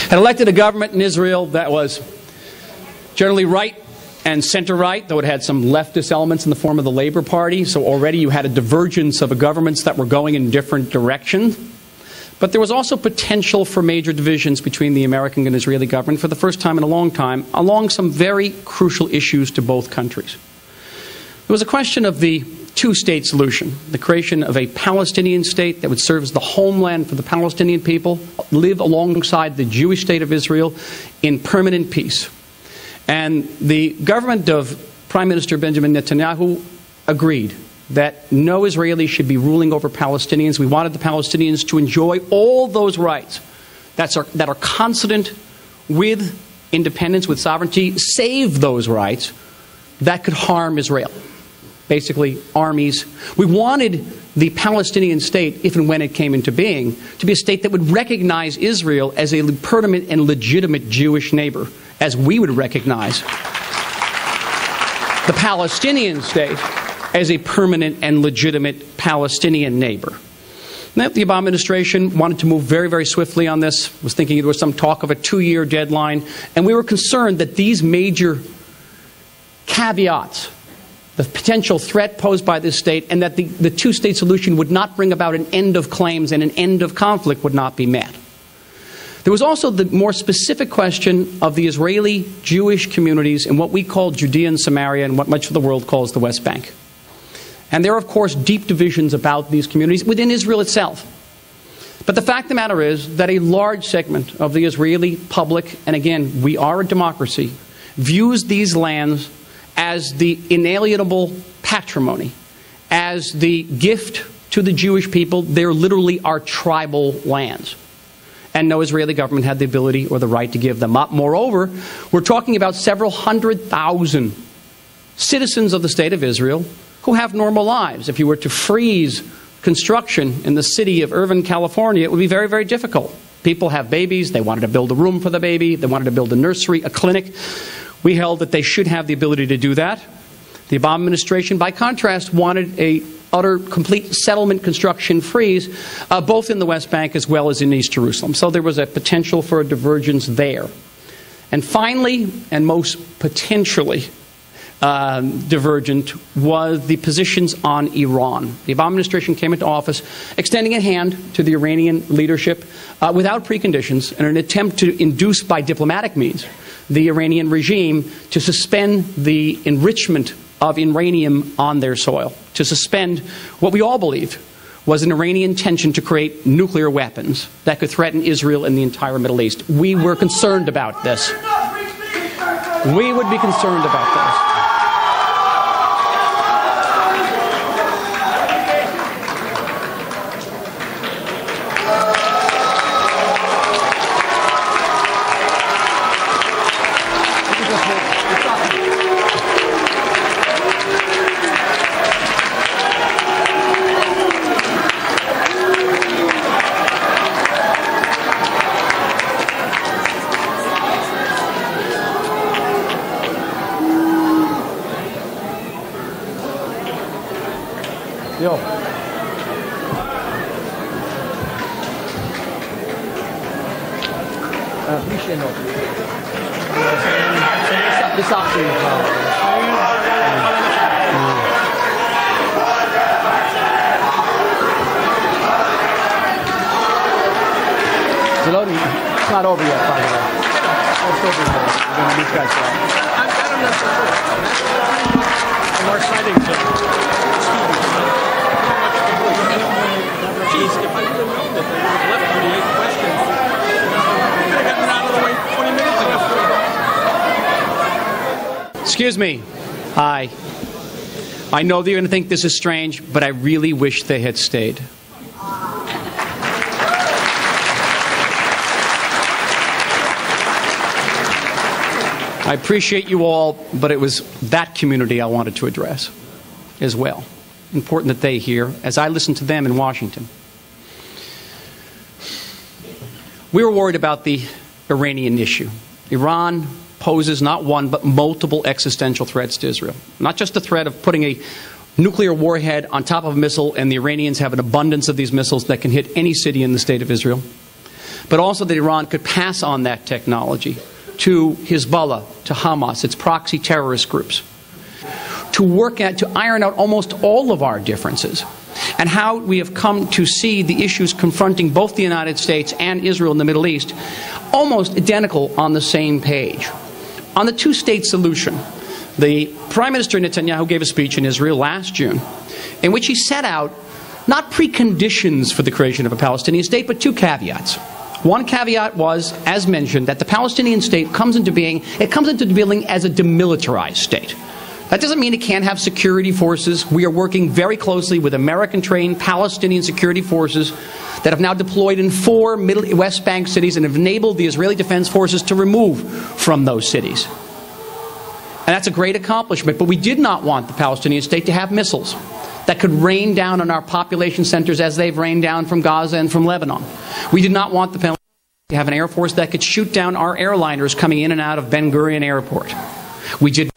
had elected a government in Israel that was generally right and center-right, though it had some leftist elements in the form of the Labor Party. So already you had a divergence of governments that were going in different directions. But there was also potential for major divisions between the American and Israeli government for the first time in a long time, along some very crucial issues to both countries. There was a question of the two-state solution, the creation of a Palestinian state that would serve as the homeland for the Palestinian people, live alongside the Jewish state of Israel in permanent peace. And the government of Prime Minister Benjamin Netanyahu agreed that no Israeli should be ruling over Palestinians. We wanted the Palestinians to enjoy all those rights that are consonant with independence, with sovereignty, save those rights that could harm Israel. Basically, armies. We wanted the Palestinian state, if and when it came into being, to be a state that would recognize Israel as a permanent and legitimate Jewish neighbor, as we would recognize the Palestinian state as a permanent and legitimate Palestinian neighbor. Now, the Obama administration wanted to move very, very swiftly on this, was thinking there was some talk of a 2-year deadline, and we were concerned that these major caveats, the potential threat posed by this state, and that the two-state solution would not bring about an end of claims and an end of conflict would not be met. There was also the more specific question of the Israeli Jewish communities in what we call Judea and Samaria and what much of the world calls the West Bank. And there are, of course, deep divisions about these communities within Israel itself. But the fact of the matter is that a large segment of the Israeli public, and again, we are a democracy, views these lands as the inalienable patrimony, as the gift to the Jewish people. They literally are tribal lands. And no Israeli government had the ability or the right to give them up. Moreover, we're talking about several 100,000 citizens of the State of Israel who have normal lives. If you were to freeze construction in the city of Irvine, California, it would be very, very difficult. People have babies. They wanted to build a room for the baby. They wanted to build a nursery, a clinic. We held that they should have the ability to do that. The Obama administration, by contrast, wanted a utter, complete settlement construction freeze, both in the West Bank as well as in East Jerusalem. So there was a potential for a divergence there. And finally, and most potentially divergent, was the positions on Iran. The Obama administration came into office extending a hand to the Iranian leadership without preconditions in an attempt to induce by diplomatic means the Iranian regime to suspend the enrichment of uranium on their soil, to suspend what we all believed was an Iranian intention to create nuclear weapons that could threaten Israel and the entire Middle East. We were concerned about this. We would be concerned about this. Yo. It's not over yet, by the way. It's over yet. We're going to meet guys Mark Sidington. Jeez, if I would have known that they would have left 38 questions, I could have gotten out of the way 20 minutes ago. Excuse me. Hi. I know that you're going to think this is strange, but I really wish they had stayed. I appreciate you all, but it was that community I wanted to address as well. Important that they hear, as I listen to them in Washington. We were worried about the Iranian issue. Iran poses not one, but multiple existential threats to Israel. Not just the threat of putting a nuclear warhead on top of a missile, and the Iranians have an abundance of these missiles that can hit any city in the State of Israel. but also that Iran could pass on that technology to Hezbollah, to Hamas, its proxy terrorist groups, to iron out almost all of our differences, and how we have come to see the issues confronting both the United States and Israel in the Middle East almost identical on the same page. On the two-state solution, the Prime Minister Netanyahu gave a speech in Israel last June in which he set out not preconditions for the creation of a Palestinian state, but two caveats. One caveat was, as mentioned, that the Palestinian state comes into being as a demilitarized state. That doesn't mean it can't have security forces. We are working very closely with American-trained Palestinian security forces that have now deployed in 4 West Bank cities and have enabled the Israeli Defense Forces to remove from those cities. And that's a great accomplishment. But we did not want the Palestinian state to have missiles that could rain down on our population centers as they've rained down from Gaza and from Lebanon. We did not want the Palestinian state to have an air force that could shoot down our airliners coming in and out of Ben Gurion Airport. We did.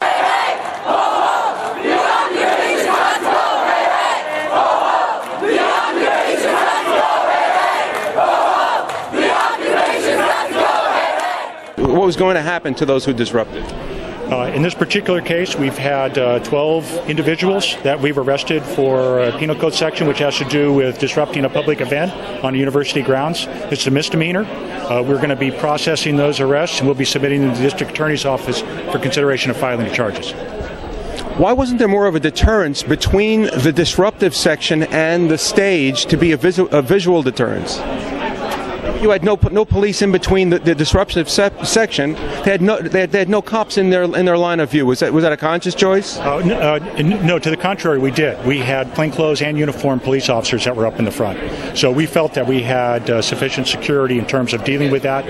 What was going to happen to those who disrupted? In this particular case, we've had 12 individuals that we've arrested for a penal code section which has to do with disrupting a public event on university grounds. It's a misdemeanor. We're going to be processing those arrests, and we'll be submitting them to the district attorney's office for consideration of filing the charges. Why wasn't there more of a deterrence between the disruptive section and the stage to be a visual deterrence? You had no police in between the disruptive section. They had no cops in their line of view. Was that a conscious choice? No, to the contrary, we did. We had plainclothes and uniformed police officers that were up in the front. So we felt that we had sufficient security in terms of dealing with that.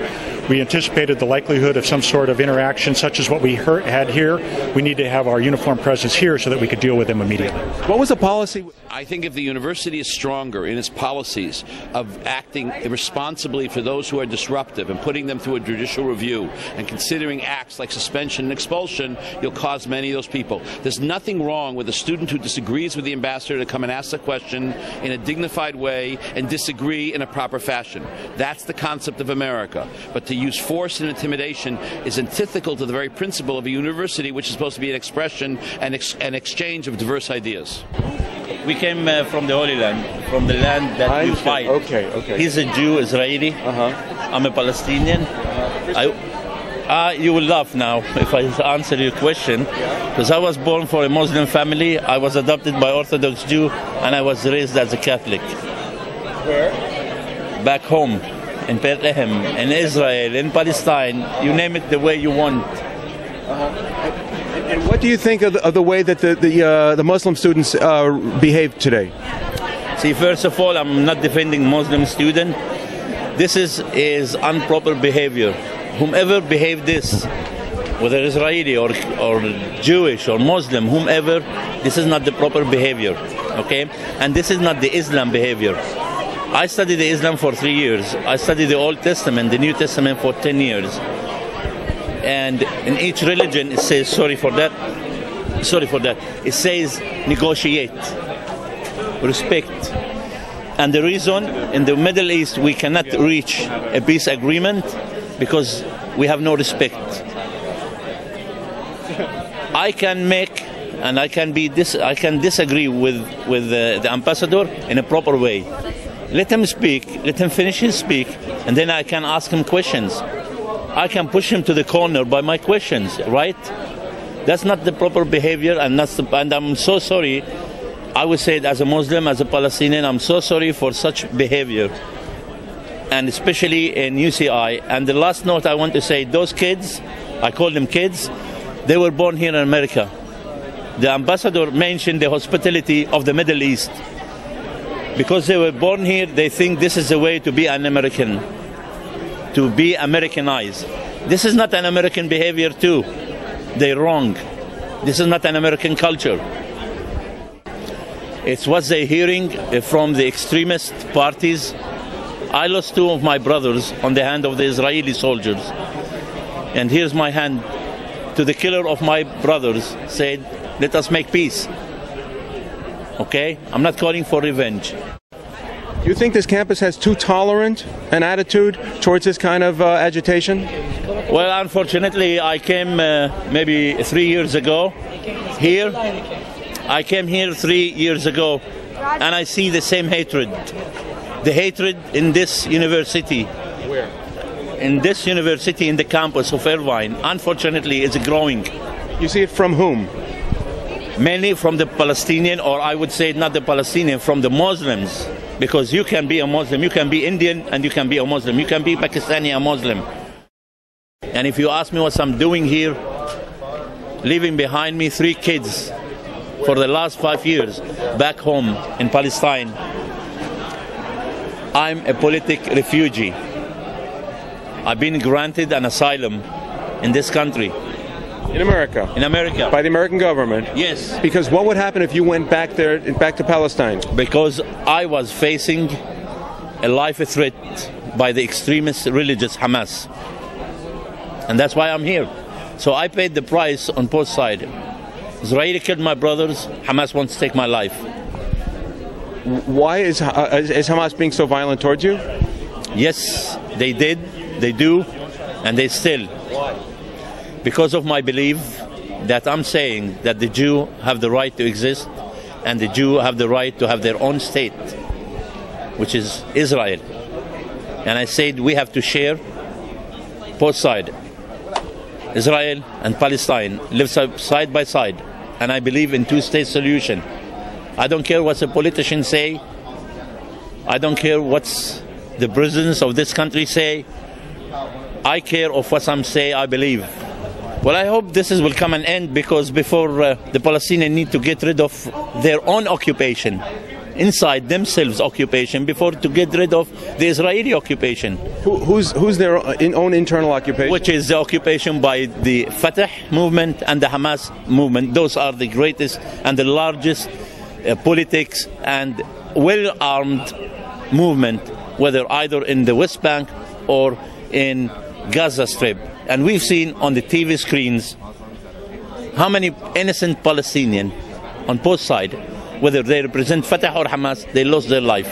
We anticipated the likelihood of some sort of interaction such as what we had here. We need to have our uniformed presence here so that we could deal with them immediately. What was the policy? I think if the university is stronger in its policies of acting responsibly for those who are disruptive and putting them through a judicial review and considering acts like suspension and expulsion, you'll cause many of those people. There's nothing wrong with a student who disagrees with the ambassador to come and ask a question in a dignified way and disagree in a proper fashion. That's the concept of America. But to use force and intimidation is antithetical to the very principle of a university, which is supposed to be an expression and an exchange of diverse ideas. We came from the Holy Land, from the land that we fight. Okay. He's a Jew, Israeli. I'm a Palestinian. You will laugh now if I answer your question, because I was born for a Muslim family. I was adopted by Orthodox Jew, and I was raised as a Catholic. Where? Back home, in Bethlehem, in Israel, in Palestine. You name it the way you want. And what do you think of the way that the Muslim students behaved today? See, first of all, I'm not defending Muslim student. This is improper behavior. Whomever behaved this, whether Israeli or Jewish or Muslim, whomever, this is not the proper behavior, okay? And this is not the Islam behavior. I studied the Islam for 3 years. I studied the Old Testament, the New Testament for 10 years. And in each religion, it says, sorry for that, it says negotiate, respect. And the reason in the Middle East we cannot reach a peace agreement because we have no respect. I can make and I can disagree with the ambassador in a proper way. Let him speak, let him finish his speak, and then I can ask him questions. I can push him to the corner by my questions, right? That's not the proper behavior, and I'm so sorry. I would say it as a Muslim, as a Palestinian, I'm so sorry for such behavior, and especially in UCI. And the last note I want to say, those kids, I call them kids, they were born here in America. The ambassador mentioned the hospitality of the Middle East. Because they were born here, they think this is the way to be an American, to be Americanized. This is not an American behavior too. They're wrong. This is not an American culture. It's what they're hearing from the extremist parties. I lost 2 of my brothers on the hand of the Israeli soldiers. And here's my hand to the killer of my brothers, said, let us make peace. Okay? I'm not calling for revenge. Do you think this campus has too tolerant an attitude towards this kind of agitation? Well, unfortunately, I came maybe 3 years ago here. I came here 3 years ago, and I see the same hatred. The hatred in this university. Where? In this university, in the campus of Irvine, unfortunately, is growing. You see it from whom? Mainly from the Palestinian, or I would say not the Palestinian, from the Muslims. Because you can be a Muslim, you can be Indian, and you can be a Muslim. You can be Pakistani, a Muslim. And if you ask me what I'm doing here, leaving behind me 3 kids for the last 5 years back home in Palestine, I'm a political refugee. I've been granted an asylum in this country. In America? In America. By the American government? Yes. Because what would happen if you went back there, back to Palestine? Because I was facing a life threat by the extremist religious Hamas. And that's why I'm here. So I paid the price on both sides. Israel killed my brothers, Hamas wants to take my life. Why is Hamas being so violent towards you? Yes, they did, they do, and they still. Why? Because of my belief that I'm saying that the Jew have the right to exist and the Jew have the right to have their own state, which is Israel. And I said we have to share both sides. Israel and Palestine live side by side, and I believe in two-state solution. I don't care what the politicians say. I don't care what the presidents of this country say. I care of what I'm saying, I believe. Well, I hope this will come an end, because before the Palestinians need to get rid of their own occupation, inside themselves occupation, before to get rid of the Israeli occupation. Who's their own internal occupation? Which is the occupation by the Fatah movement and the Hamas movement. Those are the greatest and the largest politics and well-armed movement, whether either in the West Bank or in Gaza Strip. And we've seen on the TV screens how many innocent Palestinians on both sides, whether they represent Fatah or Hamas, they lost their life.